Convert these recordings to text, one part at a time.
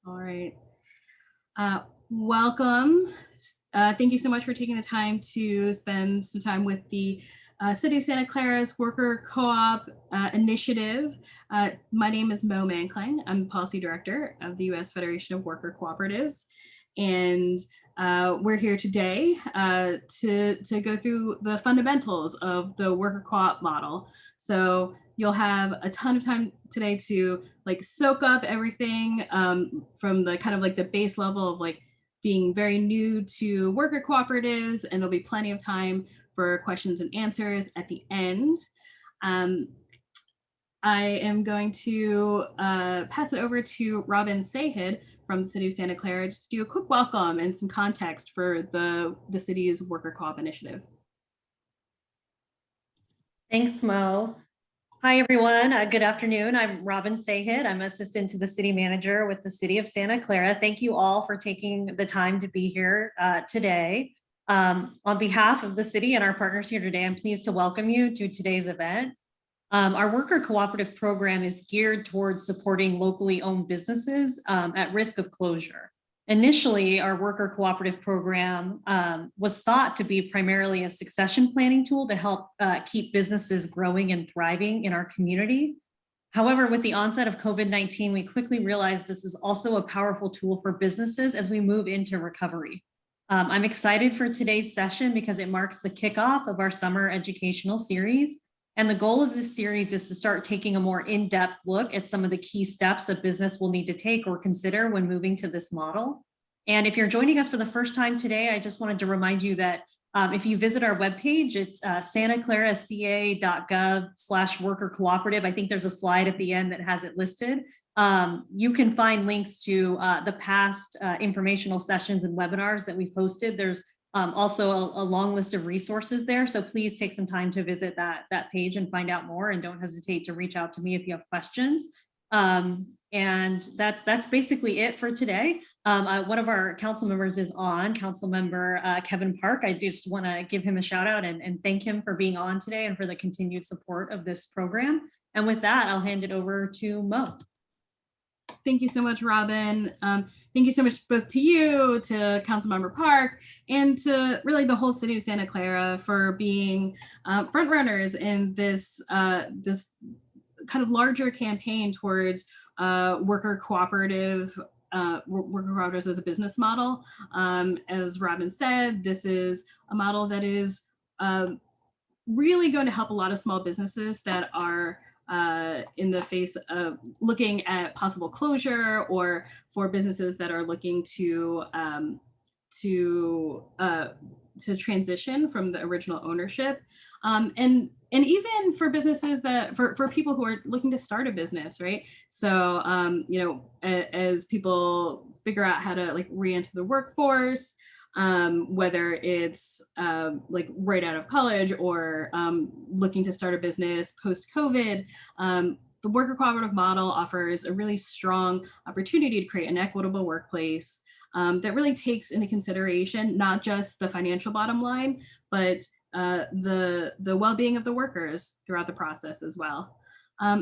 All right. Welcome. Thank you so much for taking the time to spend some time with the City of Santa Clara's Worker Co-op Initiative. My name is Mo Manklang. I'm the Policy Director of the U.S. Federation of Worker Cooperatives. And we're here today to go through the fundamentals of the worker co-op model. So you'll have a ton of time today to soak up everything from the kind of the base level of being very new to worker cooperatives, and there'll be plenty of time for questions and answers at the end. I am going to pass it over to Robin Sahid from the City of Santa Clara just to do a quick welcome and some context for the city's Worker Co-op Initiative. Thanks, Mo. Hi, everyone. Good afternoon. I'm Robin Sahid. I'm assistant to the city manager with the City of Santa Clara. Thank you all for taking the time to be here today. On behalf of the city and our partners here today, I'm pleased to welcome you to today's event. Our Worker Cooperative program is geared towards supporting locally owned businesses at risk of closure. Initially, our Worker Cooperative program was thought to be primarily a succession planning tool to help keep businesses growing and thriving in our community. However, with the onset of COVID-19, we quickly realized this is also a powerful tool for businesses as we move into recovery. I'm excited for today's session because it marks the kickoff of our summer educational series. And the goal of this series is to start taking a more in-depth look at some of the key steps a business will need to take or consider when moving to this model. And if you're joining us for the first time today, I just wanted to remind you that if you visit our webpage, it's santaclaraca.gov/worker cooperative. I think there's a slide at the end that has it listed. You can find links to the past informational sessions and webinars that we've hosted. There's also a long list of resources there. So please take some time to visit that page and find out more, and don't hesitate to reach out to me if you have questions. And that's basically it for today. One of our council members is on, Council Member Kevin Park. I just want to give him a shout out and thank him for being on today and for the continued support of this program. And with that, I'll hand it over to Mo. Thank you so much, Robin. Thank you so much both to you, to Councilmember Park, and to really the whole City of Santa Clara for being front runners in this this kind of larger campaign towards worker cooperatives as a business model. As Robin said, this is a model that is really going to help a lot of small businesses that are in the face of looking at possible closure, or for businesses that are looking to transition from the original ownership, and even for businesses that for people who are looking to start a business, right? So as people figure out how to re-enter the workforce, whether it's right out of college or looking to start a business post-COVID, the worker cooperative model offers a really strong opportunity to create an equitable workplace that really takes into consideration not just the financial bottom line, but the well-being of the workers throughout the process as well.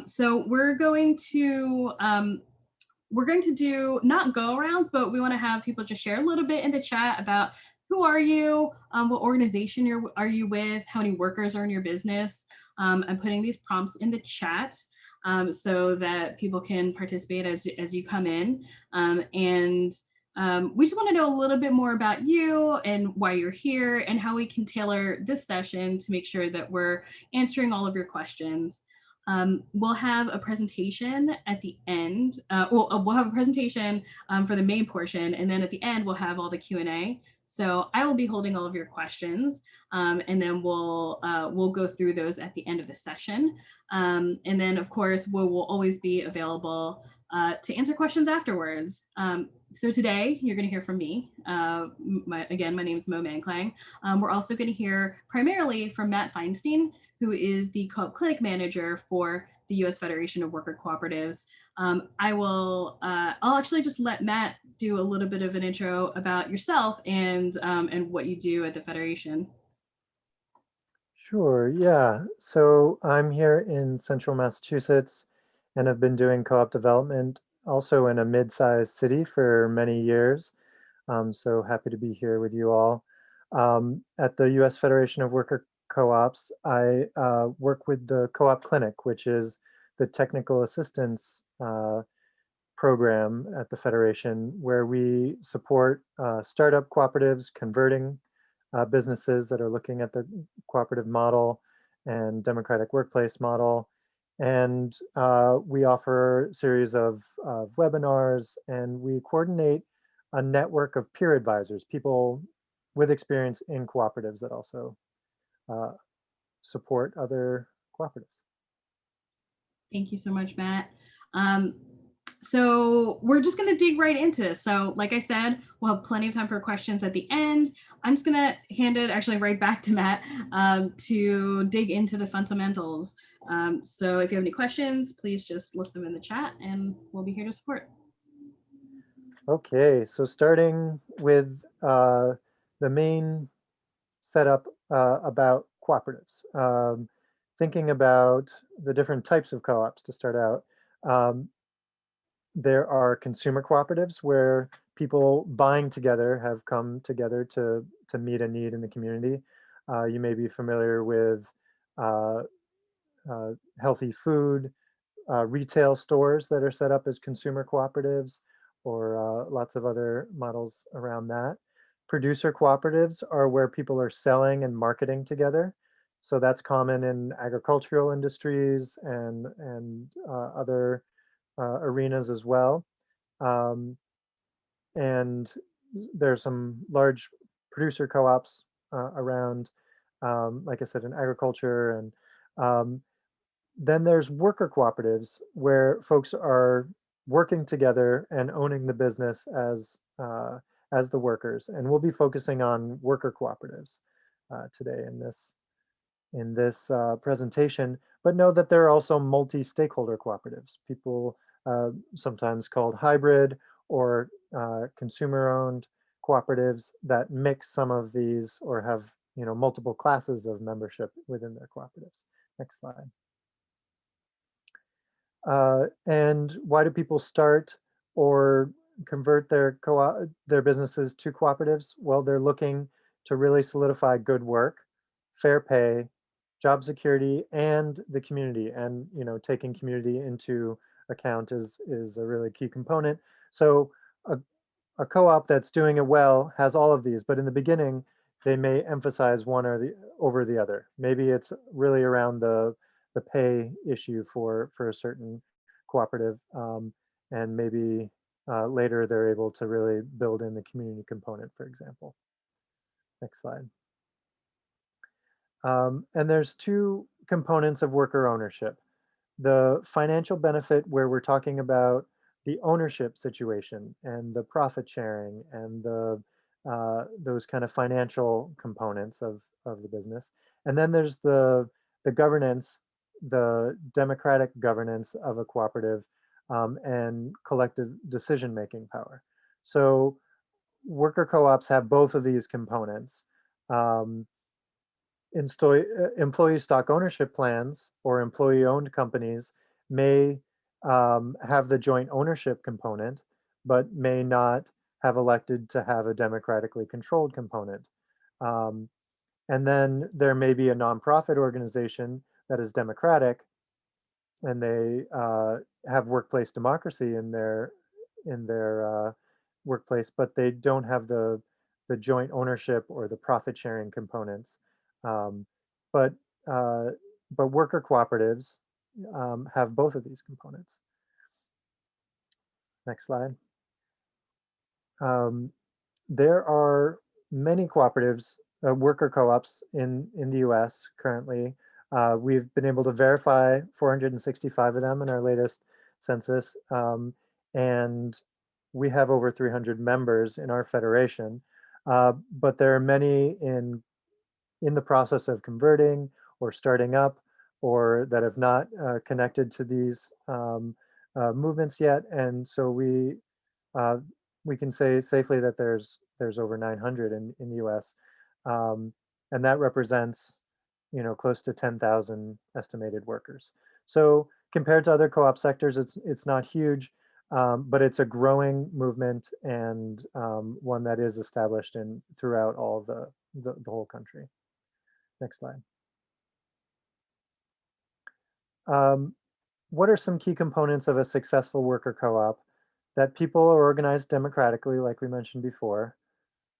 So we're going to do not go-arounds, but we want to have people just share a little bit in the chat about who are you, what organization are you with, how many workers are in your business. I'm putting these prompts in the chat so that people can participate as you come in. We just want to know a little bit more about you and why you're here, and how we can tailor this session to make sure that we're answering all of your questions. We'll have a presentation at the end. We'll have a presentation for the main portion, and then at the end, we'll have all the Q&A. So I will be holding all of your questions, and then we'll go through those at the end of the session. And then, of course, we will always be available to answer questions afterwards. So today, you're going to hear from me. Again, my name is Mo Manklang. We're also going to hear primarily from Matt Feinstein, who is the Co-op Clinic Manager for the U.S. Federation of Worker Cooperatives. I'll actually just let Matt do a little bit of an intro about yourself and what you do at the Federation. Sure, yeah. So I'm here in Central Massachusetts, and I've been doing co-op development also in a mid-sized city for many years. So happy to be here with you all. At the U.S. Federation of Worker Co-ops, I work with the Co-op Clinic, which is the technical assistance program at the Federation, where we support startup cooperatives converting businesses that are looking at the cooperative model and democratic workplace model. And we offer a series of webinars, and we coordinate a network of peer advisors, people with experience in cooperatives that also uh, support other cooperatives. Thank you so much, Matt. So we're just going to dig right into this. So like I said, we'll have plenty of time for questions at the end. I'm just going to hand it actually right back to Matt to dig into the fundamentals. So if you have any questions, please just list them in the chat and we'll be here to support. Okay, so starting with the main setup about cooperatives. Thinking about the different types of co-ops to start out. There are consumer cooperatives where people buying together have come together to meet a need in the community. You may be familiar with uh, healthy food, retail stores that are set up as consumer cooperatives, or lots of other models around that. Producer cooperatives are where people are selling and marketing together. So that's common in agricultural industries and other arenas as well. And there's some large producer co-ops around, like I said, in agriculture. And then there's worker cooperatives where folks are working together and owning the business as the workers. And we'll be focusing on worker cooperatives today in this presentation, but know that there are also multi-stakeholder cooperatives, people sometimes called hybrid or consumer-owned cooperatives that mix some of these or have multiple classes of membership within their cooperatives. Next slide. And why do people start or convert their businesses to cooperatives? Well, they're looking to really solidify good work, fair pay, job security, and the community. And taking community into account is a really key component. So a co-op that's doing it well has all of these, but in the beginning, they may emphasize one over the other. Maybe it's really around the pay issue for a certain cooperative, and maybe later they're able to really build in the community component, for example. Next slide. And there's two components of worker ownership. The financial benefit, where we're talking about the ownership situation and the profit sharing and those kind of financial components of the business. And then there's the governance, the democratic governance of a cooperative, and collective decision-making power. So worker co-ops have both of these components. Employee stock ownership plans or employee-owned companies may have the joint ownership component, but may not have elected to have a democratically controlled component. And then there may be a nonprofit organization that is democratic, and they have workplace democracy in their workplace, but they don't have the joint ownership or the profit sharing components. Um, but uh, but worker cooperatives have both of these components. Next slide. There are many cooperatives, worker co-ops in the US currently. We've been able to verify 465 of them in our latest census, and we have over 300 members in our federation. But there are many in the process of converting or starting up, or that have not connected to these movements yet. And so uh, we can say safely that there's over 900 in the US. And that represents close to 10,000 estimated workers. So compared to other co-op sectors, it's not huge, but it's a growing movement and one that is established in throughout all the whole country. Next slide. What are some key components of a successful worker co-op? That people are organized democratically, like we mentioned before,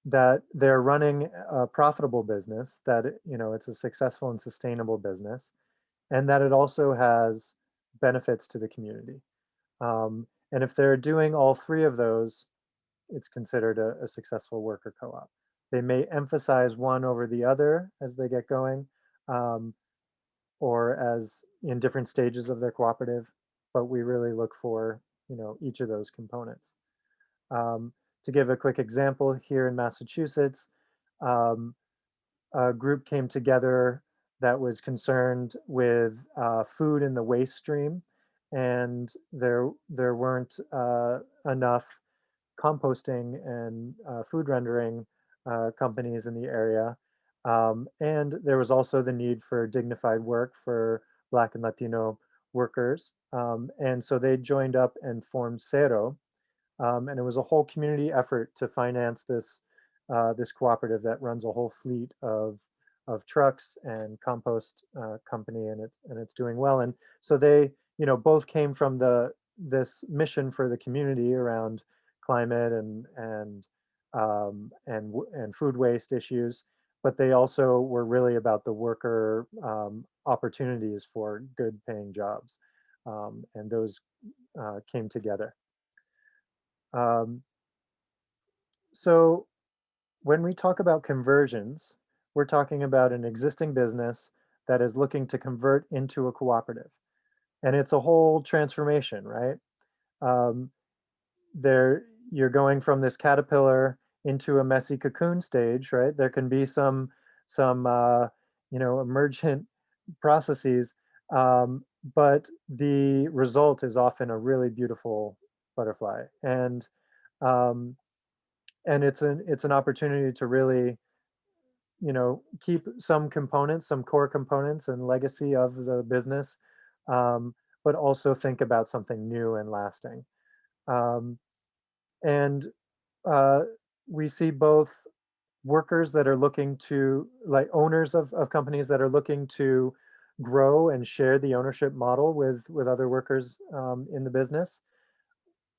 that they're running a profitable business, that it's a successful and sustainable business, and that it also has benefits to the community. And if they're doing all three of those, it's considered a successful worker co-op. They may emphasize one over the other as they get going, or as in different stages of their cooperative, but we really look for each of those components. To give a quick example, here in Massachusetts, um, a group came together that was concerned with food in the waste stream, and there weren't enough composting and food rendering companies in the area. And there was also the need for dignified work for Black and Latino workers. And so they joined up and formed Cero, and it was a whole community effort to finance this cooperative that runs a whole fleet of trucks and compost company, and it's doing well. And so they both came from this mission for the community around climate and food waste issues, but they also were really about the worker opportunities for good paying jobs, and those came together. Um, so when we talk about conversions, we're talking about an existing business that is looking to convert into a cooperative. And it's a whole transformation, right? Um, you're going from this caterpillar into a messy cocoon stage, right? There can be some emergent processes, but the result is often a really beautiful butterfly. Um, and it's an opportunity to really keep some components, some core components and legacy of the business, but also think about something new and lasting. um, and uh, we see both workers that are looking to, like, owners of companies that are looking to grow and share the ownership model with other workers in the business.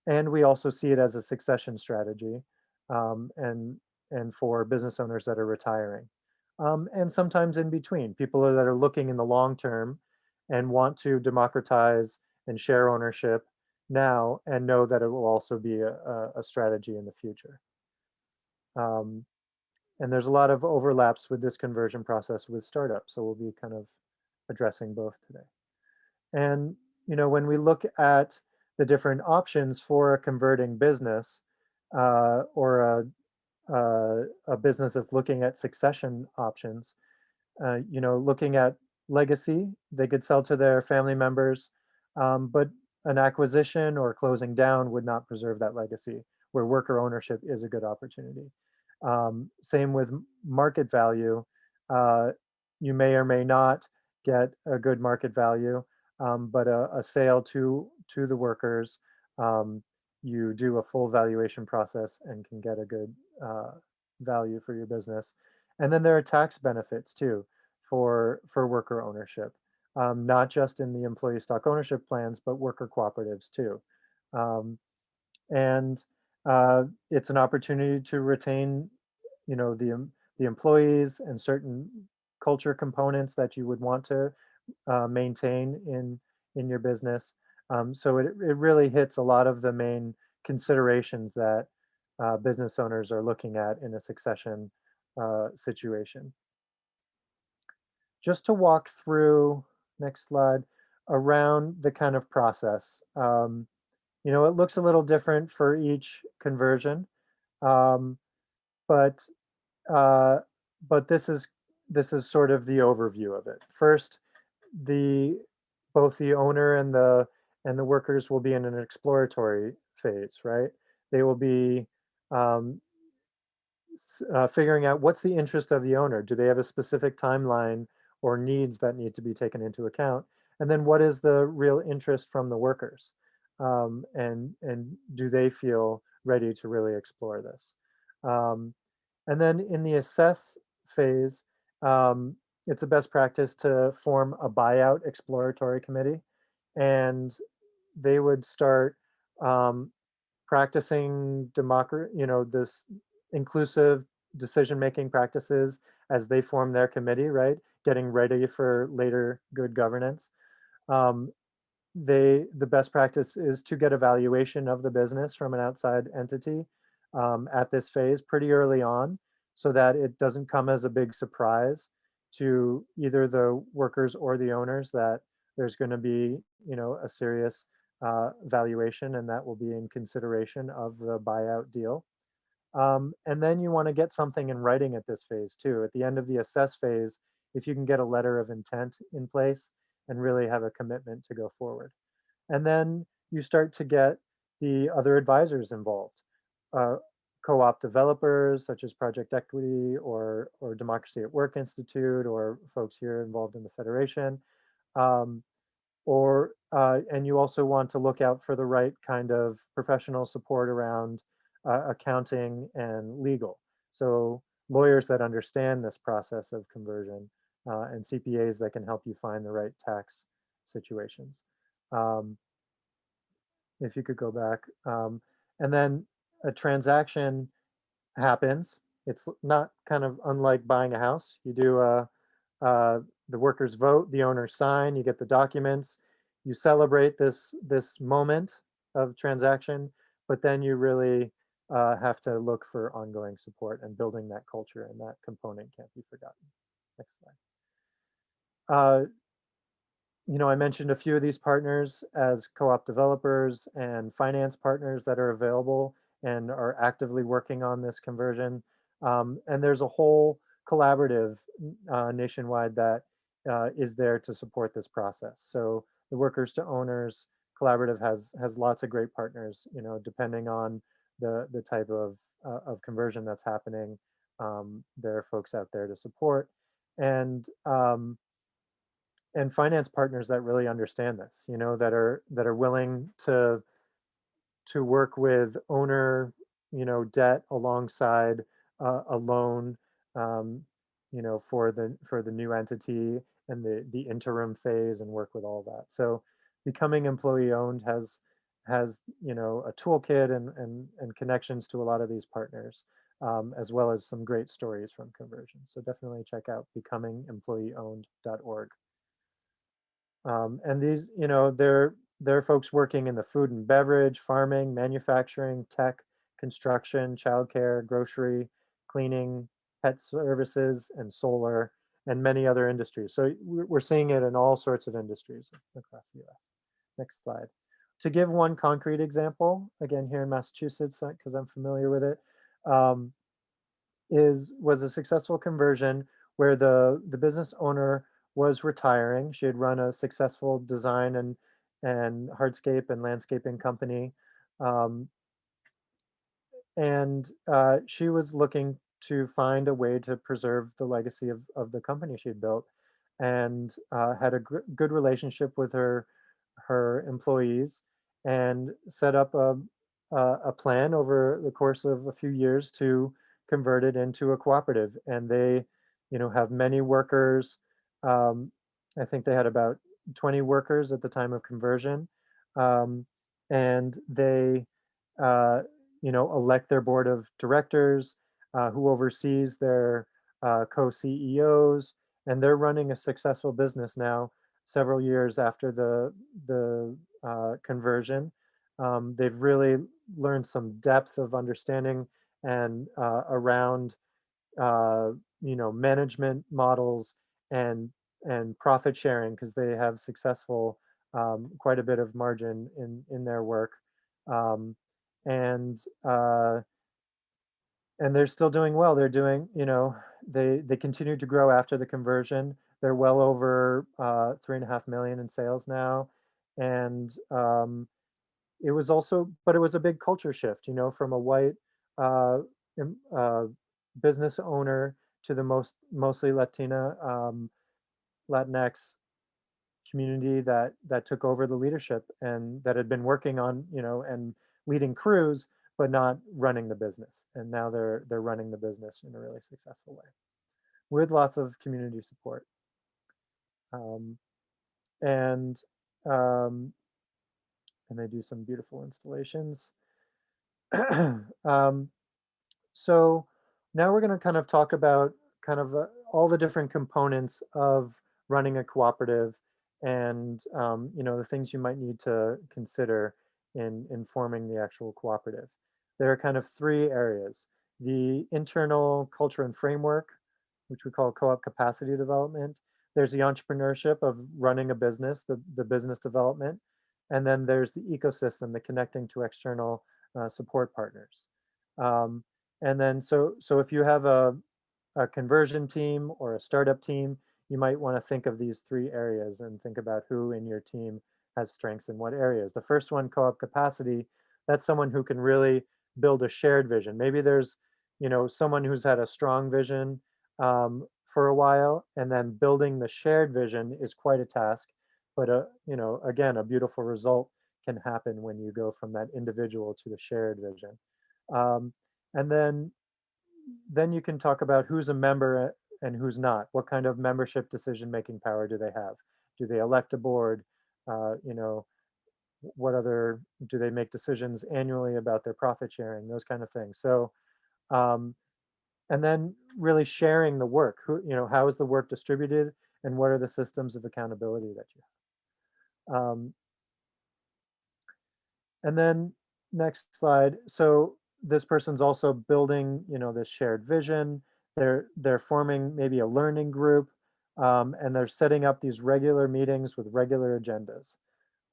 And we also see it as a succession strategy, and for business owners that are retiring. And sometimes in between, people that are looking in the long term and want to democratize and share ownership now and know that it will also be a strategy in the future. Um, and there's a lot of overlaps with this conversion process with startups, so we'll be kind of addressing both today. And when we look at the different options for a converting business, or a business that's looking at succession options, looking at legacy, they could sell to their family members, but an acquisition or closing down would not preserve that legacy, where worker ownership is a good opportunity. Same with market value. You may or may not get a good market value, but a sale to the workers, you do a full valuation process and can get a good value for your business. And then there are tax benefits too for worker ownership, not just in the employee stock ownership plans, but worker cooperatives too. Um, and it's an opportunity to retain, the employees and certain culture components that you would want to maintain in your business. So it really hits a lot of the main considerations that business owners are looking at in a succession situation. Just to walk through, next slide, around the kind of process. It looks a little different for each conversion, um, but uh, this is sort of the overview of it. First, the both the owner and the workers will be in an exploratory phase, right? They will be um, figuring out what's the interest of the owner. Do they have a specific timeline or needs that need to be taken into account? And then what is the real interest from the workers? and do they feel ready to really explore this? Um, and then in the assess phase, it's a best practice to form a buyout exploratory committee, and they would start um, practicing this inclusive decision-making practices as they form their committee, right? Getting ready for later good governance. Um, the best practice is to get evaluation of the business from an outside entity at this phase pretty early on, so that it doesn't come as a big surprise to either the workers or the owners that there's going to be, a serious valuation, and that will be in consideration of the buyout deal. And then you want to get something in writing at this phase too. At the end of the assess phase, if you can get a letter of intent in place and really have a commitment to go forward. And then you start to get the other advisors involved. Uh, Co-op developers such as Project Equity or Democracy at Work Institute, or folks here involved in the Federation. Um, and you also want to look out for the right kind of professional support around accounting and legal. So lawyers that understand this process of conversion, and CPAs that can help you find the right tax situations. Um, if you could go back. And then a transaction happens. It's not kind of unlike buying a house. You do the workers vote, the owners sign, you get the documents, you celebrate this moment of transaction, but then you really have to look for ongoing support, and building that culture, and that component can't be forgotten. Next slide. Uh, I mentioned a few of these partners as co-op developers and finance partners that are available and are actively working on this conversion. And there's a whole collaborative nationwide that is there to support this process. So the Workers to Owners Collaborative has lots of great partners, depending on the type of conversion that's happening. There are folks out there to support. And finance partners that really understand this, that are willing to work with owner, debt alongside a loan, for the new entity and the interim phase, and work with all that. So becoming employee owned has a toolkit and connections to a lot of these partners, as well as some great stories from conversion. So definitely check out becomingemployeeowned.org. And these, there are folks working in the food and beverage, farming, manufacturing, tech, construction, childcare, grocery, cleaning, pet services, and solar, and many other industries. So we're seeing it in all sorts of industries across the US. Next slide. To give one concrete example, again here in Massachusetts, because I'm familiar with it, um, was a successful conversion where the business owner was retiring. She had run a successful design and hardscape and landscaping company, um, and she was looking to find a way to preserve the legacy of the company she had built, and had a good relationship with her employees, and set up a plan over the course of a few years to convert it into a cooperative. And they, have many workers. Um, I think they had about 20 workers at the time of conversion, um, and they, uh, elect their board of directors, who oversees their co-CEOs, and they're running a successful business now, several years after the conversion. They've really learned some depth of understanding and around management models and profit sharing, because they have successful quite a bit of margin in their work. Um, and uh, and they're still doing well. They're doing, they continue to grow after the conversion. They're well over 3.5 million in sales now. And but it was a big culture shift, from a white uh, uh, business owner to the mostly Latinx community that took over the leadership and that had been working on, and leading crews, but not running the business. And now they're running the business in a really successful way with lots of community support. Um, and um, and they do some beautiful installations. um, So now we're going to kind of talk about kind of all the different components of running a cooperative, and the things you might need to consider in forming the actual cooperative. There are kind of three areas: the internal culture and framework, which we call co-op capacity development. There's the entrepreneurship of running a business, the business development, and then there's the ecosystem, the connecting to external support partners. Um, and then so if you have a conversion team or a startup team, you might want to think of these three areas and think about who in your team has strengths in what areas. The first one, co-op capacity, that's someone who can really build a shared vision. Maybe there's, someone who's had a strong vision for a while, and then building the shared vision is quite a task. But again, a beautiful result can happen when you go from that individual to the shared vision. Um, and then you can talk about who's a member and who's not. What kind of membership decision-making power do they have? Do they elect a board? What other, do they make decisions annually about their profit sharing? Those kind of things. So, um, and then really sharing the work. How is the work distributed, and what are the systems of accountability that you have? And then next slide. So this person's also building, this shared vision. They're forming maybe a learning group, and they're setting up these regular meetings with regular agendas.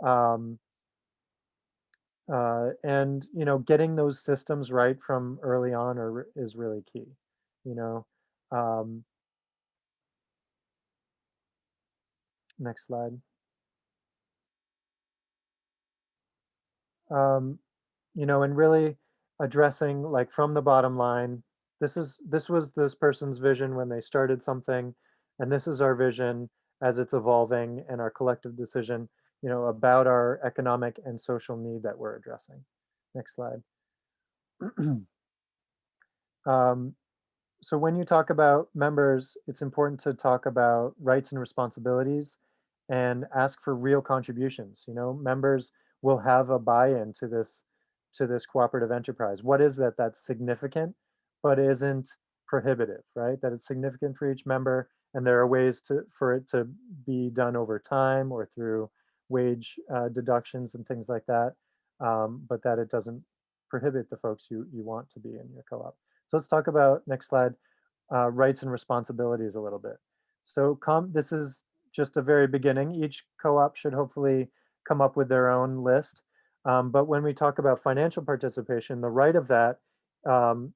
Um, and getting those systems right from early on is really key. You know, um, Next slide. Um, and really addressing, like, from the bottom line, this was this person's vision when they started something, and this is our vision as it's evolving, and our collective decision, about our economic and social need that we're addressing. Next slide. um, so when you talk about members, it's important to talk about rights and responsibilities and ask for real contributions. Members will have a buy-in to this cooperative enterprise. What is that that's significant but isn't prohibitive, right? That it's significant for each member, and there are ways for it to be done over time or through wage deductions and things like that, but that it doesn't prohibit the folks you want to be in your co-op. So let's talk about, next slide, rights and responsibilities a little bit. So this is just a very beginning. Each co-op should hopefully come up with their own list. But when we talk about financial participation, the right of that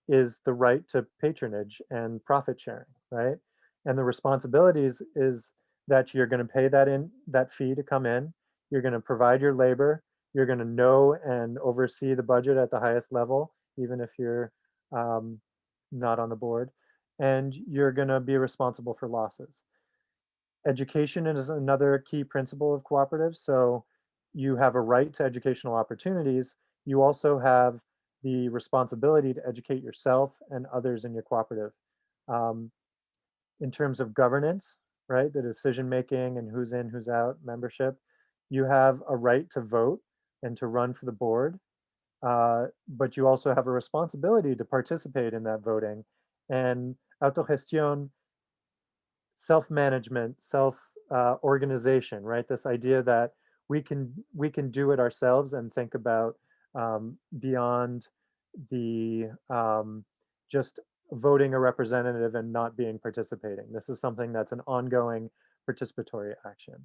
is the right to patronage and profit sharing, right? And the responsibilities is that you're going to pay that fee to come in. You're going to provide your labor. You're going to know and oversee the budget at the highest level, even if you're not on the board, and you're going to be responsible for losses. Education is another key principle of cooperatives. So you have a right to educational opportunities. You also have the responsibility to educate yourself and others in your cooperative. Um, in terms of governance, right, the decision making and who's in, who's out, membership, you have a right to vote and to run for the board. But you also have a responsibility to participate in that voting. And autogestión, self-management, self-organization, right? This idea that we can do it ourselves and think about beyond the just voting a representative and not being participating. This is something that's an ongoing participatory action.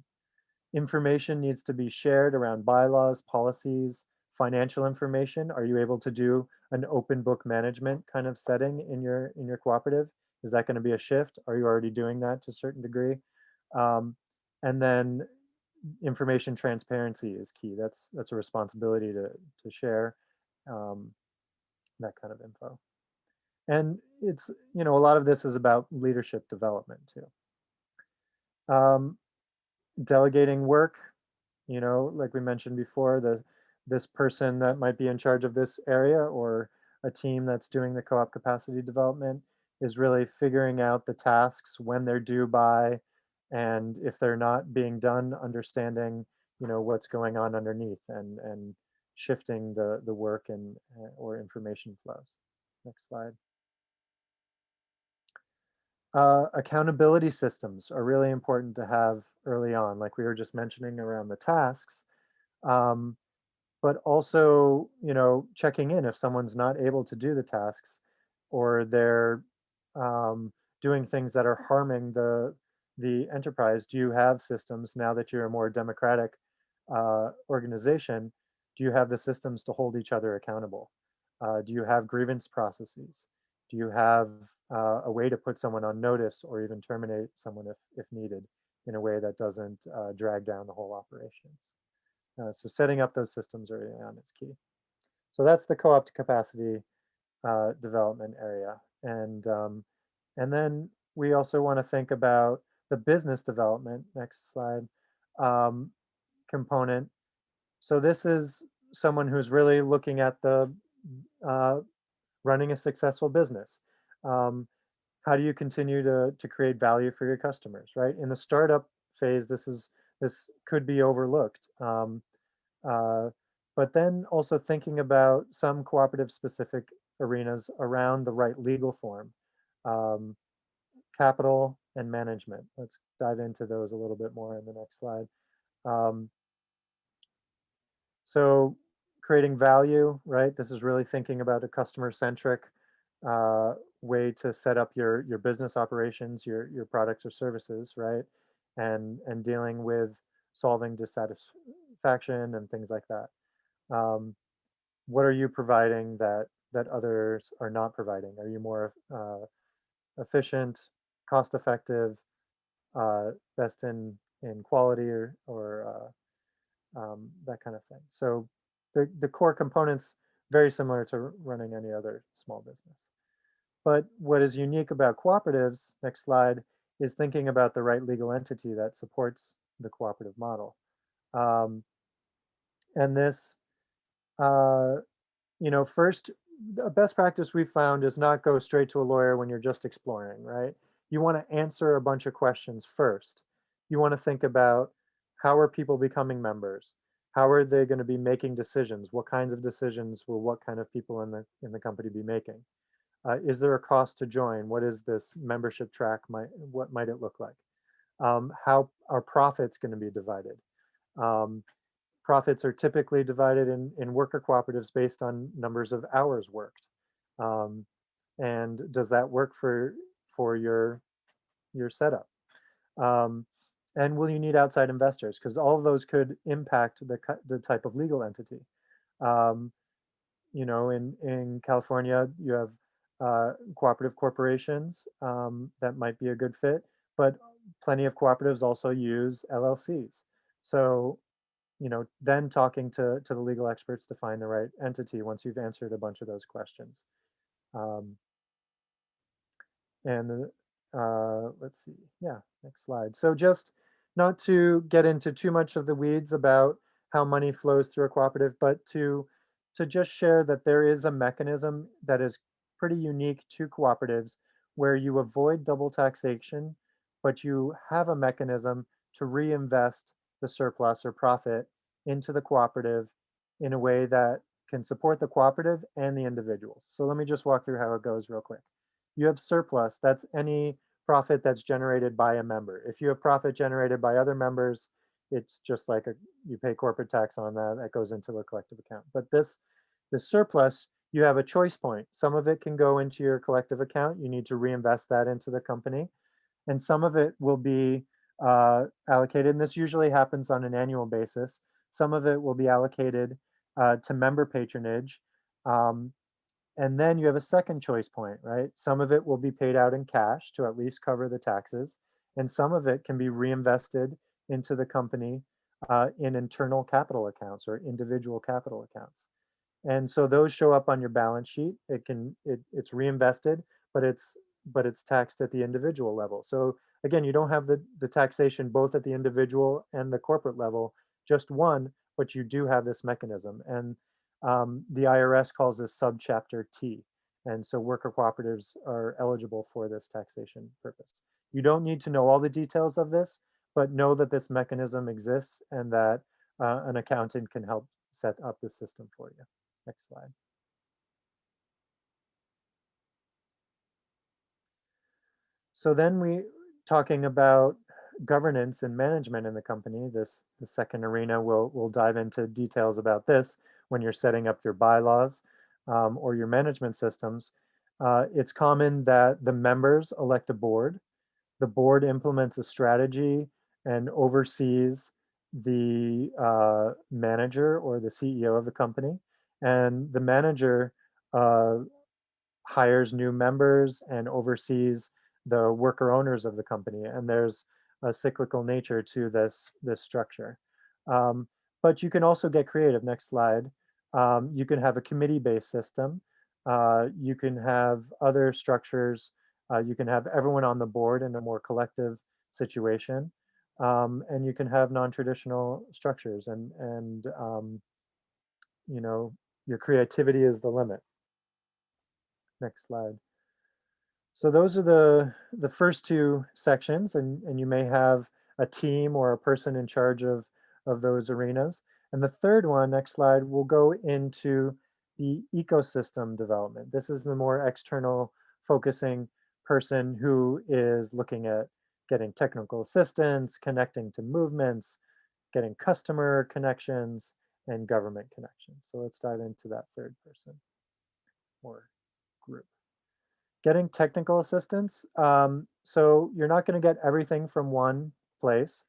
Information needs to be shared around bylaws, policies, financial information. Are you able to do an open book management kind of setting in your cooperative? Is that going to be a shift? Are you already doing that to a certain degree? And then information transparency is key. That's a responsibility to share that kind of info. And it's, a lot of this is about leadership development too. Delegating work, like we mentioned before, this person that might be in charge of this area or a team that's doing the co-op capacity development is really figuring out the tasks when they're due by, and if they're not being done, understanding, what's going on underneath and shifting the work and or information flows. Next slide. Accountability systems are really important to have early on, like we were just mentioning around the tasks. Um, but also, checking in if someone's not able to do the tasks or they're um, doing things that are harming the enterprise. Do you have systems now that you're a more democratic organization? Do you have the systems to hold each other accountable? Do you have grievance processes? Do you have a way to put someone on notice or even terminate someone if needed in a way that doesn't drag down the whole operations? So setting up those systems early on is key. So that's the co-op capacity development area. And then we also want to think about the business development, next slide, um, component. So this is someone who's really looking at the uh, running a successful business. Um, how do you continue to create value for your customers, right? In the startup phase, this could be overlooked. Uh, but then also thinking about some cooperative specific arenas around the right legal form, um, capital and management. Let's dive into those a little bit more in the next slide. Um, so creating value, right? This is really thinking about a customer centric way to set up your business operations, your products or services, right? And dealing with solving dissatisfaction and things like that. What are you providing that others are not providing? Are you more efficient, cost effective, best in quality or that kind of thing? So the core components very similar to running any other small business. But what is unique about cooperatives, next slide, is thinking about the right legal entity that supports the cooperative model. And this uh, first, a best practice we found is not go straight to a lawyer when you're just exploring, right? You want to answer a bunch of questions first. You want to think about how are people becoming members? How are they going to be making decisions? What kinds of decisions will what kind of people in the company be making? Is there a cost to join? What is this membership track? What might it look like? How are profits going to be divided? Um, Profits are typically divided in worker cooperatives based on numbers of hours worked. Um, and does that work for your setup? Um, and will you need outside investors? Because all of those could impact the type of legal entity. Um, in California, you have cooperative corporations that might be a good fit, but plenty of cooperatives also use LLCs. So then talking to the legal experts to find the right entity once you've answered a bunch of those questions. Um, and let's see, yeah, next slide. So just not to get into too much of the weeds about how money flows through a cooperative, but to just share that there is a mechanism that is pretty unique to cooperatives where you avoid double taxation, but you have a mechanism to reinvest the surplus or profit into the cooperative in a way that can support the cooperative and the individuals. So let me just walk through how it goes real quick. You have surplus, that's any profit that's generated by a member. If you have profit generated by other members, it's just like you pay corporate tax on that goes into the collective account. But this surplus, you have a choice point. Some of it can go into your collective account. You need to reinvest that into the company. And some of it will be allocated, and this usually happens on an annual basis. Some of it will be allocated to member patronage. And then you have a second choice point, right? Some of it will be paid out in cash to at least cover the taxes, and some of it can be reinvested into the company in internal capital accounts or individual capital accounts. And so those show up on your balance sheet. It's reinvested, but but it's taxed at the individual level. So again, you don't have the taxation both at the individual and the corporate level, just one, but you do have this mechanism. And the IRS calls this subchapter T. And so worker cooperatives are eligible for this taxation purpose. You don't need to know all the details of this, but know that this mechanism exists and that an accountant can help set up the system for you. Next slide. So then we talking about governance and management in the company. The second arena we'll dive into details about this when you're setting up your bylaws or your management systems. It's common that the members elect a board. The board implements a strategy and oversees the manager or the CEO of the company. And the manager hires new members and oversees the worker owners of the company. And there's a cyclical nature to this structure. Um, but you can also get creative. Next slide. You can have a committee-based system. You can have other structures. You can have everyone on the board in a more collective situation. And you can have non-traditional structures and you know, your creativity is the limit. Next slide. So those are the first two sections, and you may have a team or a person in charge of those arenas. And the third one, next slide, will go into the ecosystem development. This is the more external focusing person who is looking at getting technical assistance, connecting to movements, getting customer connections, and government connections. So let's dive into that third person or group. Getting technical assistance. So you're not going to get everything from one place.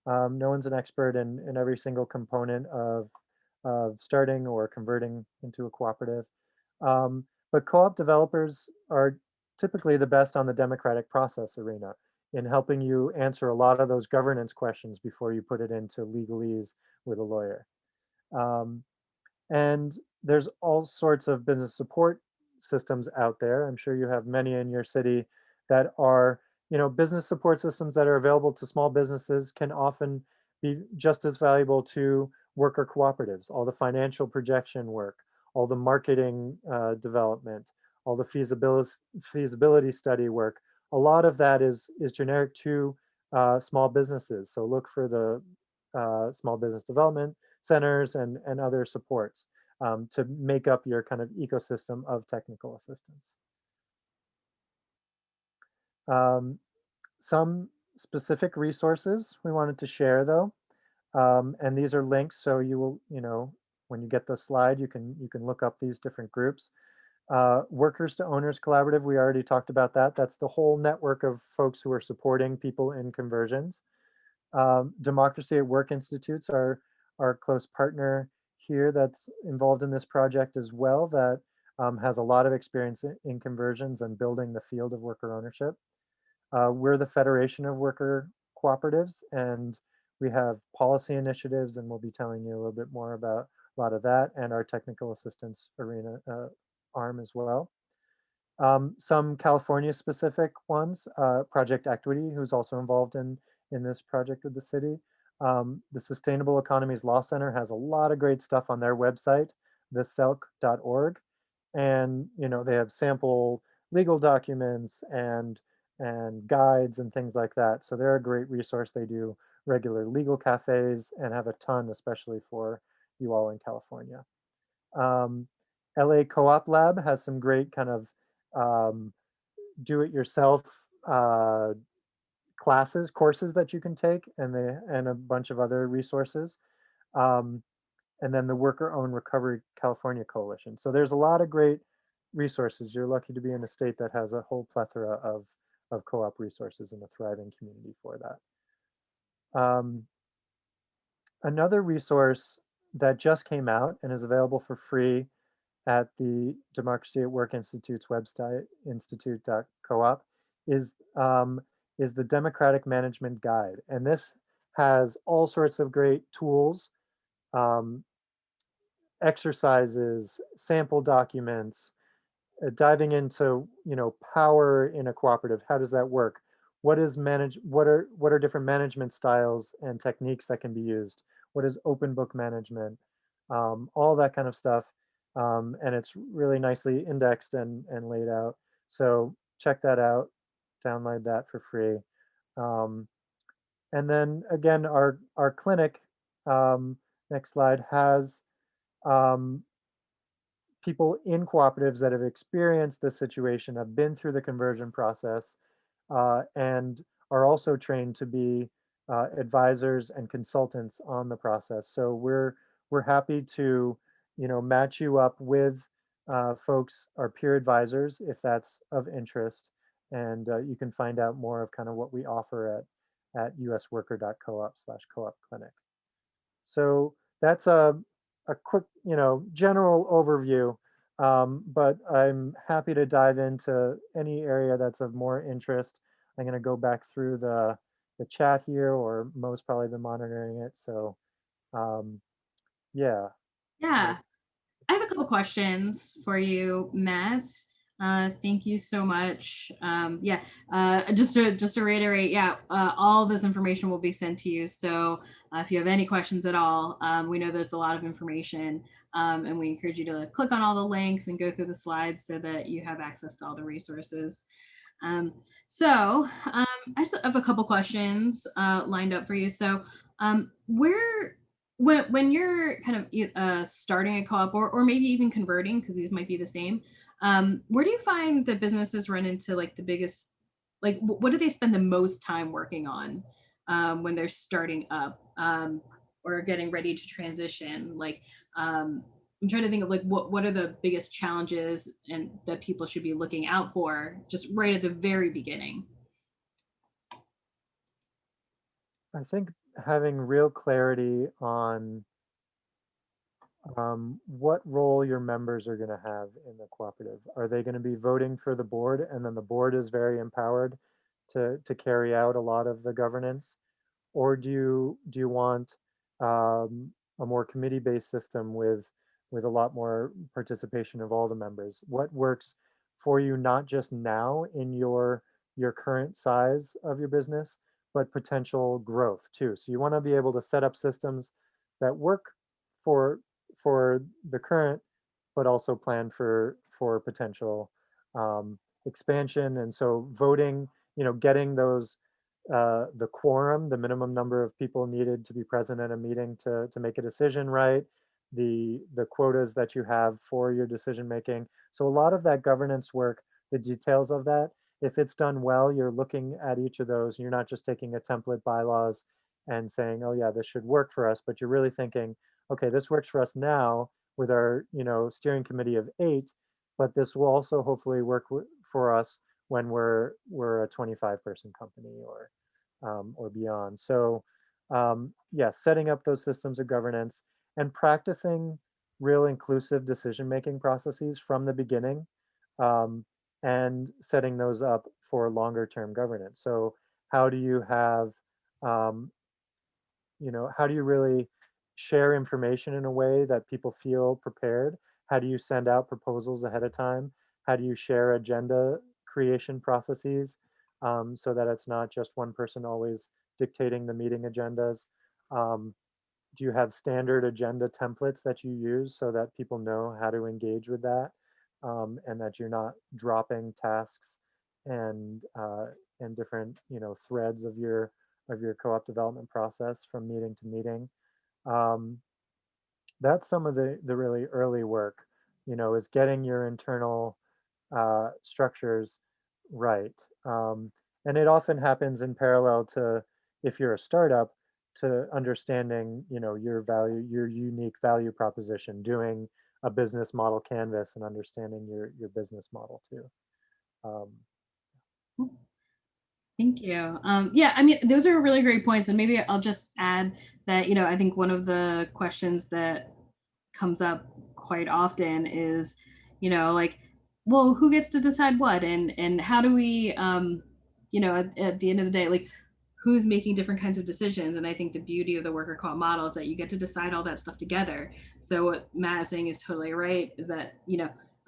No one's an expert in every single component of starting or converting into a cooperative. But co-op developers are typically the best on the democratic process arena in helping you answer a lot of those governance questions before you put it into legalese with a lawyer. Um, and there's all sorts of business support systems out there. I'm sure you have many in your city that are, business support systems that are available to small businesses can often be just as valuable to worker cooperatives. All the financial projection work, all the marketing development, all the feasibility study work. A lot of that is generic to small businesses. So look for the small business development centers and other supports to make up your kind of ecosystem of technical assistance. Some specific resources we wanted to share though, and these are links, so you will, when you get the slide, you can look up these different groups. Workers to Owners Collaborative, we already talked about that. That's the whole network of folks who are supporting people in conversions. Democracy at Work Institutes are our close partner here that's involved in this project as well, that has a lot of experience in conversions and building the field of worker ownership. We're the Federation of Worker Cooperatives, and we have policy initiatives, and we'll be telling you a little bit more about a lot of that, and our technical assistance arena arm as well. Some California specific ones, Project Equity, who's also involved in this project with the city. The Sustainable Economies Law Center has a lot of great stuff on their website, theselc.org. And they have sample legal documents and guides and things like that. So they're a great resource. They do regular legal cafes and have a ton, especially for you all in California. LA Co-op Lab has some great kind of do-it-yourself courses that you can take, and a bunch of other resources. And then the Worker Owned Recovery California Coalition. So there's a lot of great resources. You're lucky to be in a state that has a whole plethora of co-op resources and a thriving community for that. Another resource that just came out and is available for free at the Democracy at Work Institute's website, institute.coop, is the Democratic Management Guide. And this has all sorts of great tools, exercises, sample documents, diving into, power in a cooperative. How does that work? What are different management styles and techniques that can be used? What is open book management? All that kind of stuff. And it's really nicely indexed and laid out. So check that out, download that for free. Um, and then again, our clinic, next slide, has um, people in cooperatives that have experienced this situation, have been through the conversion process, and are also trained to be advisors and consultants on the process. So we're happy to, match you up with folks, our peer advisors, if that's of interest. And you can find out more of kind of what we offer at usworker.coop/coop clinic. So that's a quick, general overview, but I'm happy to dive into any area that's of more interest. I'm going to go back through the chat here, or most probably been monitoring it. So yeah, Yeah. let's, I have a couple questions for you, Matt. Thank you so much. Just to reiterate, all this information will be sent to you. So if you have any questions at all, we know there's a lot of information, and we encourage you to click on all the links and go through the slides so that you have access to all the resources. Um, I just have a couple questions lined up for you. So where when you're kind of starting a co-op, or maybe even converting, because these might be the same, where do you find that businesses run into like the biggest, like what do they spend the most time working on when they're starting up, or getting ready to transition? Like I'm trying to think of like what are the biggest challenges and that people should be looking out for just right at the very beginning. I think having real clarity on what role your members are going to have in the cooperative. Are they going to be voting for the board, and then the board is very empowered to carry out a lot of the governance? Or do you want a more committee-based system with a lot more participation of all the members? What works for you, not just now in your current size of your business, but potential growth too? So you want to be able to set up systems that work for for the current, but also plan for potential expansion. And so voting, getting those the quorum, the minimum number of people needed to be present at a meeting to make a decision, right? The quotas that you have for your decision making. So a lot of that governance work, the details of that, if it's done well, you're looking at each of those. You're not just taking a template bylaws and saying, oh yeah, this should work for us, but you're really thinking, okay, this works for us now with our, steering committee of 8, but this will also hopefully work for us when we're a 25-person company or beyond. So yeah, setting up those systems of governance and practicing real inclusive decision-making processes from the beginning, um, and setting those up for longer term governance. So how do you have, um, how do you really share information in a way that people feel prepared? How do you send out proposals ahead of time? How do you share agenda creation processes, so that it's not just one person always dictating the meeting agendas? Um, do you have standard agenda templates that you use so that people know how to engage with that, and that you're not dropping tasks and different threads of your co-op development process from meeting to meeting? Um, that's some of the really early work, is getting your internal structures right. And it often happens in parallel to, if you're a startup, to understanding, your unique value proposition, doing a business model canvas and understanding your business model too. Um, Thank you. Yeah, I mean, those are really great points. And maybe I'll just add that, I think one of the questions that comes up quite often is, like, well, who gets to decide what? And how do we, at the end of the day, like, who's making different kinds of decisions? And I think the beauty of the worker co-op model is that you get to decide all that stuff together. So what Matt is saying is totally right, is that,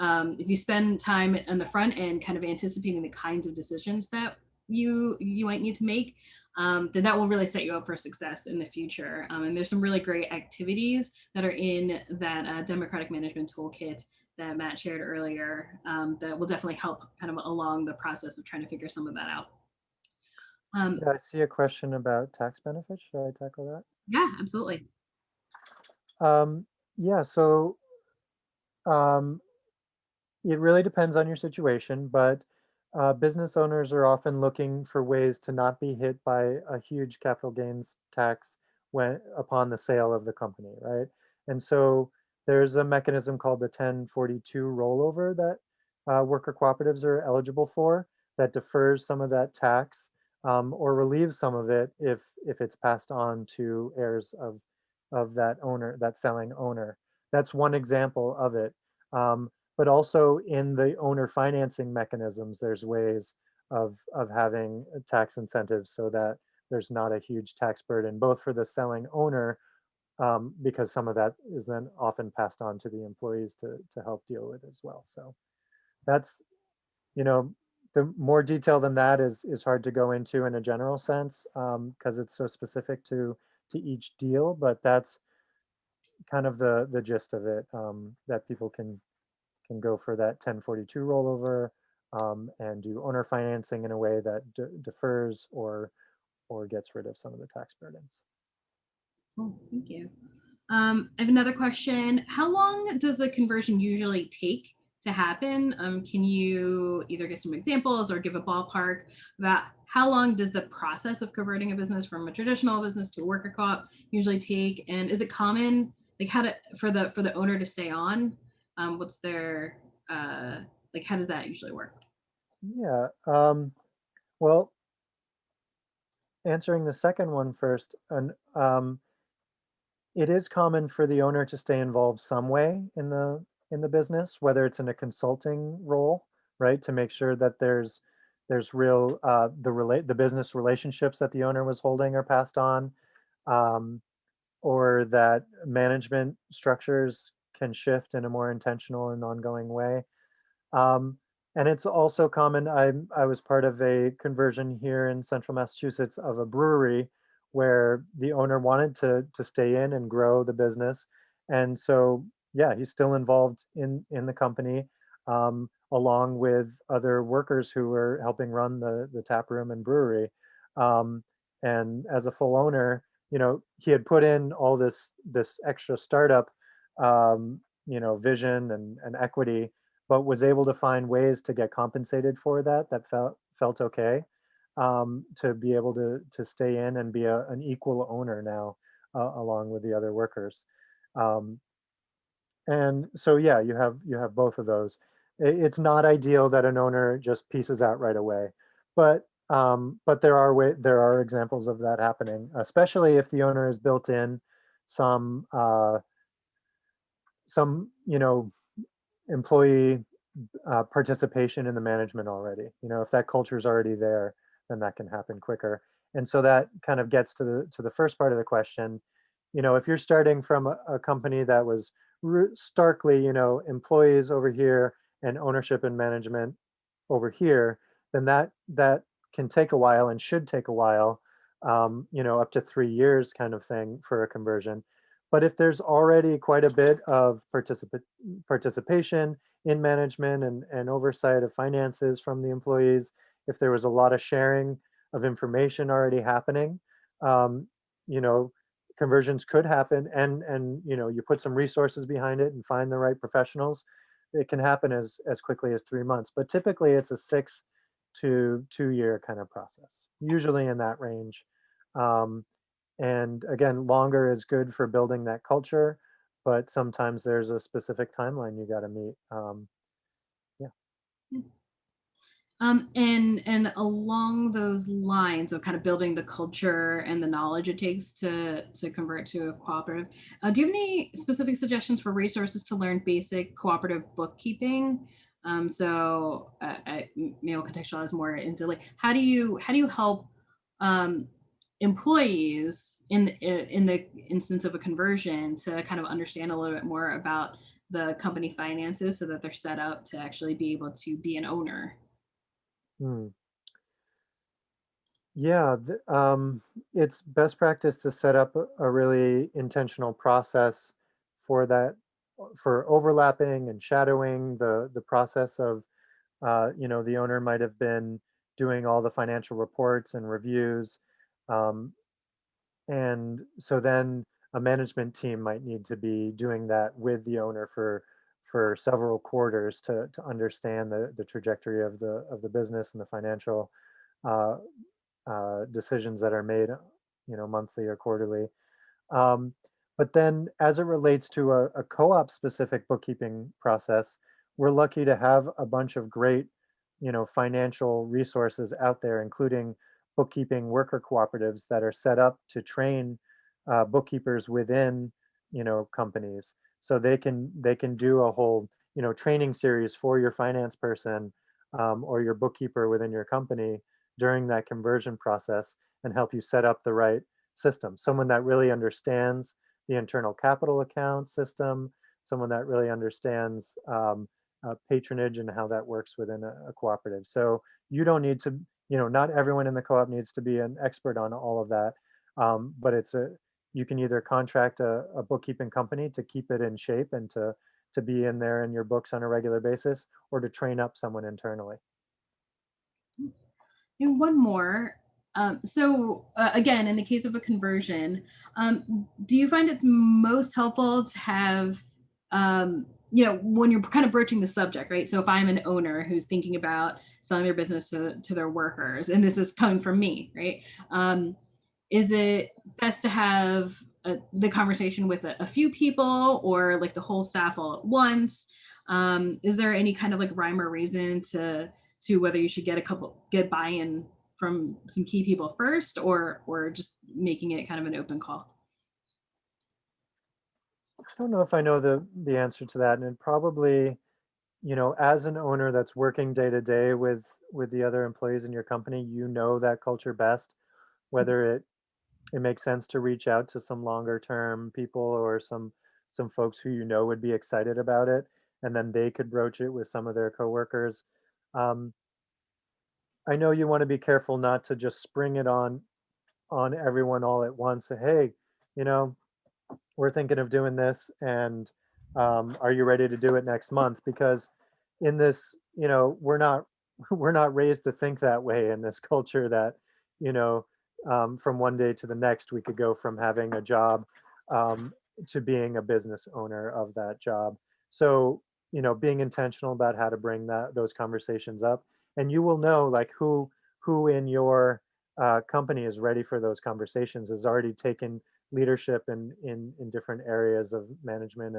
if you spend time on the front end kind of anticipating the kinds of decisions that you might need to make, then that will really set you up for success in the future. And there's some really great activities that are in that democratic management toolkit that Matt shared earlier, that will definitely help kind of along the process of trying to figure some of that out. Yeah, I see a question about tax benefits. Should I tackle Yeah, absolutely. that? Yeah, so um, it really depends on your situation, but business owners are often looking for ways to not be hit by a huge capital gains tax when upon the sale of the company, right? And so there's a mechanism called the 1042 rollover that worker cooperatives are eligible for that defers some of that tax, or relieves some of it if it's passed on to heirs of that owner, that selling owner. That's one example of it. But also in the owner financing mechanisms, there's ways of having tax incentives so that there's not a huge tax burden, both for the selling owner, because some of that is then often passed on to the employees to help deal with as well. So that's, you know, the more detail than that is hard to go into in a general sense, because it's so specific to each deal. But that's kind of the gist of it, that people can go for that 1042 rollover, and do owner financing in a way that defers or gets rid of some of the tax burdens. Cool, thank you. I have another question. How long does a conversion usually take to happen? Can you either give some examples or give a ballpark about how long does the process of converting a business from a traditional business to a worker co-op usually take? And is it common, like how to for the owner to stay on? What's their like how does that usually work? Yeah. Well, answering the second one first, and it is common for the owner to stay involved some way in the business, whether it's in a consulting role, right, to make sure that there's real the business relationships that the owner was holding are passed on, um, or that management structures can shift in a more intentional and ongoing way. Um, and it's also common. I was part of a conversion here in central Massachusetts of a brewery where the owner wanted to stay in and grow the business, and so yeah, he's still involved in the company, along with other workers who were helping run the tap room and brewery. Um, and as a full owner, he had put in all this extra startup, vision and equity, but was able to find ways to get compensated for that felt okay, to be able to stay in and be an equal owner now, along with the other workers. Um, and so yeah, you have both of those. It's not ideal that an owner just pieces out right away, but there are examples of that happening, especially if the owner has built in some some employee participation in the management already. If that culture is already there, then that can happen quicker. And so that kind of gets to the first part of the question. If you're starting from a company that was starkly, employees over here and ownership and management over here, then that can take a while and should take a while, up to 3 years kind of thing for a conversion. But if there's already quite a bit of participation in management and oversight of finances from the employees, if there was a lot of sharing of information already happening, um, you know, conversions could happen, and you put some resources behind it and find the right professionals, it can happen as quickly as 3 months. But typically it's a 6 to 2 year kind of process, usually in that range. Um, and again, longer is good for building that culture, but sometimes there's a specific timeline you got to meet. Yeah. And along those lines of kind of building the culture and the knowledge it takes to convert to a cooperative, do you have any specific suggestions for resources to learn basic cooperative bookkeeping? Maybe I'll contextualize more into like how do you help um, employees in the instance of a conversion to kind of understand a little bit more about the company finances so that they're set up to actually be able to be an owner. Hmm. Yeah, it's best practice to set up a really intentional process for that, for overlapping and shadowing the process of, the owner might have been doing all the financial reports and reviews. Um, and so then a management team might need to be doing that with the owner for several quarters to understand the trajectory of the business and the financial uh, decisions that are made, monthly or quarterly. Um, but then as it relates to a co-op specific bookkeeping process, we're lucky to have a bunch of great, financial resources out there, including bookkeeping worker cooperatives that are set up to train bookkeepers within, companies. So they can do a whole, training series for your finance person, or your bookkeeper within your company during that conversion process and help you set up the right system. Someone that really understands the internal capital account system, someone that really understands patronage and how that works within a cooperative. So you don't need to, not everyone in the co-op needs to be an expert on all of that. But you can either contract a bookkeeping company to keep it in shape and to be in there in your books on a regular basis, or to train up someone internally. And one more. Again, in the case of a conversion, do you find it's most helpful to have, when you're kind of broaching the subject, right? So if I'm an owner who's thinking about selling their business to their workers, and this is coming from me, right? Is it best to have the conversation with a few people, or like the whole staff all at once? Is there any kind of like rhyme or reason to whether you should get buy-in from some key people first, or just making it kind of an open call? I don't know if I know the answer to that, and it probably, as an owner that's working day to day with the other employees in your company, that culture best, whether it makes sense to reach out to some longer term people, or some folks who would be excited about it, and then they could broach it with some of their coworkers. Um, I know you want to be careful not to just spring it on everyone all at once. Say, hey, you know, we're thinking of doing this, and are you ready to do it next month? Because in this, we're not we're not raised to think that way in this culture, that you know from one day to the next we could go from having a job, um, to being a business owner of that job. So being intentional about how to bring those conversations up, and you will know like who in your company is ready for those conversations, has already taken leadership in different areas of management,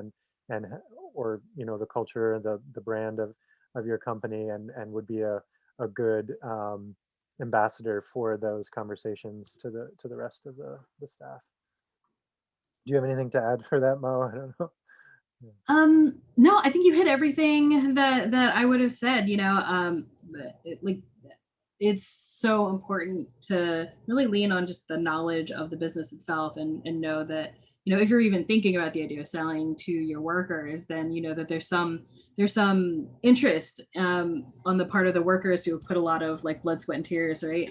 and or the culture, the brand of your company, and would be a good ambassador for those conversations to the rest of the staff. Do you have anything to add for that, Mo? I don't know. No, I think you hit everything that I would have said. Like, it's so important to really lean on just the knowledge of the business itself, and know that, if you're even thinking about the idea of selling to your workers, then that there's some interest on the part of the workers who have put a lot of like blood, sweat, and tears, right,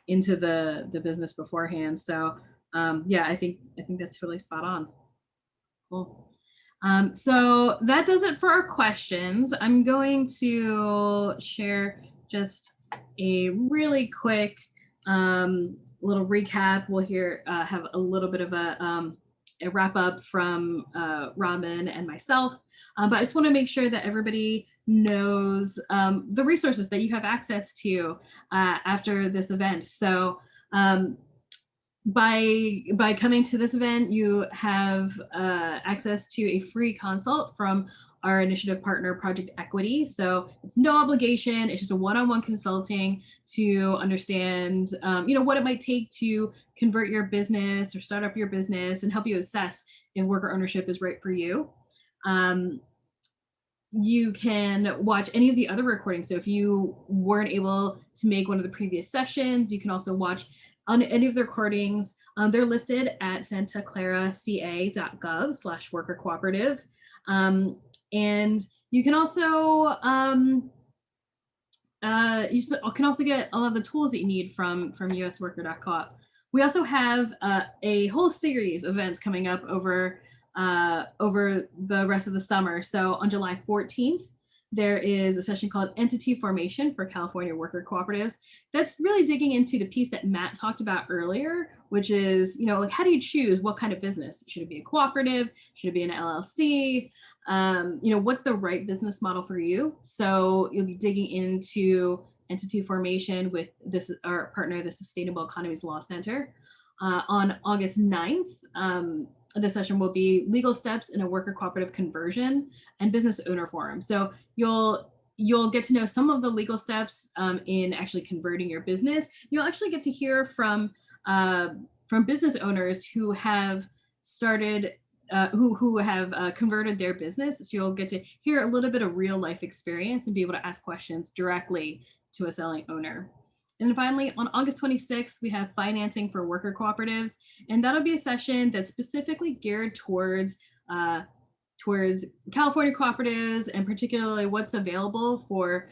into the business beforehand. So yeah, I think that's really spot on. Cool. So that does it for our questions. I'm going to share just a really quick little recap. We'll have a little bit of a wrap up from Robin and myself. But I just want to make sure that everybody knows the resources that you have access to after this event. So by coming to this event, you have access to a free consult from our initiative partner, Project Equity. So it's no obligation. It's just a one-on-one consulting to understand, what it might take to convert your business or start up your business, and help you assess if worker ownership is right for you. You can watch any of the other recordings. So if you weren't able to make one of the previous sessions, you can also watch on any of the recordings. They're listed at santaclaraca.gov/worker cooperative. And you can also can also get all of the tools that you need from usworker.coop. We also have a whole series of events coming up over the rest of the summer. So on July 14th, there is a session called Entity Formation for California Worker Cooperatives. That's really digging into the piece that Matt talked about earlier, which is, like, how do you choose what kind of business? Should it be a cooperative? Should it be an LLC? What's the right business model for you? So you'll be digging into entity formation with our partner, the Sustainable Economies Law Center. On August 9th, the session will be legal steps in a worker cooperative conversion and business owner forum. So you'll get to know some of the legal steps in actually converting your business. You'll actually get to hear from business owners who have started who have converted their business. So you'll get to hear a little bit of real life experience and be able to ask questions directly to a selling owner. And then finally, on August 26th, we have financing for worker cooperatives. And that'll be a session that's specifically geared towards California cooperatives, and particularly what's available for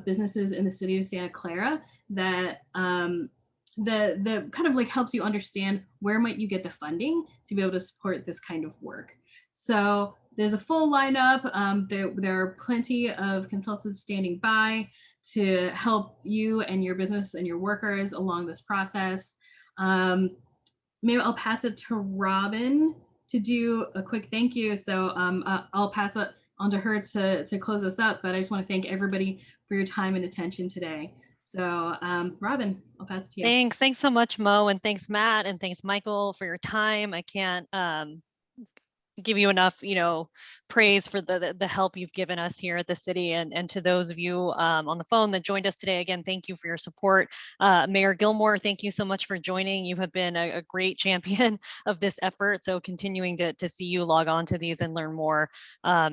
businesses in the city of Santa Clara that the kind of like helps you understand where might you get the funding to be able to support this kind of work. So there's a full lineup. There are plenty of consultants standing by to help you and your business and your workers along this process. Maybe I'll pass it to Robin to do a quick thank you. So I'll pass it on to her to close us up, but I just want to thank everybody for your time and attention today. So Robin, I'll pass it to you. Thanks so much, Mo, and thanks, Matt, and thanks, Michael, for your time. I can't give you enough, praise for the help you've given us here at the city, and to those of you on the phone that joined us today. Again, thank you for your support. Mayor Gilmore, thank you so much for joining. You have been a great champion of this effort. So continuing to see you log on to these and learn more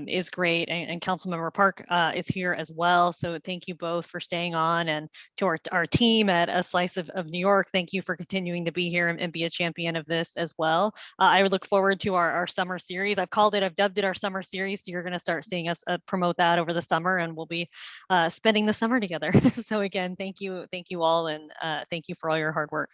is great. And Councilmember Park is here as well. So thank you both for staying on, and to our team at A Slice of New York, thank you for continuing to be here and be a champion of this as well. I look forward to our summer series. I've dubbed it our summer series. So you're going to start seeing us promote that over the summer, and we'll be spending the summer together. So again, thank you all, and thank you for all your hard work.